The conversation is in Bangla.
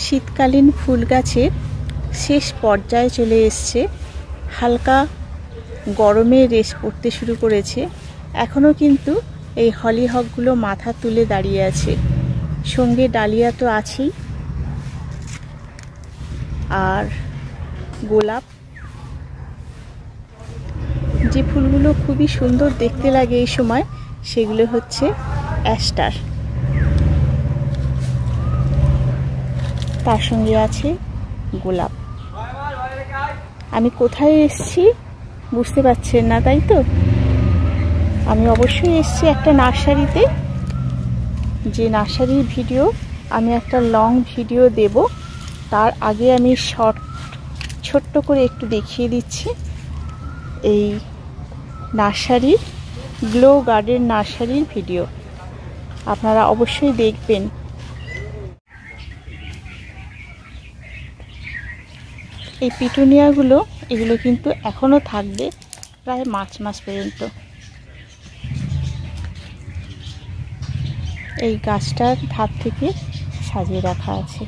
শীতকালীন ফুল গাছের শেষ পর্যায়ে চলে এসছে। হালকা গরমে রেশ পড়তে শুরু করেছে। এখনও কিন্তু এই হলিহকগুলো মাথা তুলে দাঁড়িয়ে আছে, সঙ্গে ডালিয়া তো আছেই, আর গোলাপ। যে ফুলগুলো খুবই সুন্দর দেখতে লাগে এই সময়, সেগুলো হচ্ছে অ্যাস্টার। তার সঙ্গে আছে গোলাপ। আমি কোথায় এসেছি বুঝতে পারছেন না, তাই তো? আমি অবশ্যই এসেছি একটা নার্সারিতে। যে নার্সারির ভিডিও আমি একটা লং ভিডিও দেব, তার আগে আমি ছোট্ট করে একটু দেখিয়ে দিচ্ছি এই নার্সারির, গ্লো গার্ডেন নার্সারির ভিডিও। আপনারা অবশ্যই দেখবেন। এই পিটুনিয়াগুলো, এগুলো কিন্তু এখনও থাকবে প্রায় মার্চ মাস পর্যন্ত। এই গাছটার ধার থেকে সাজিয়ে রাখা আছে।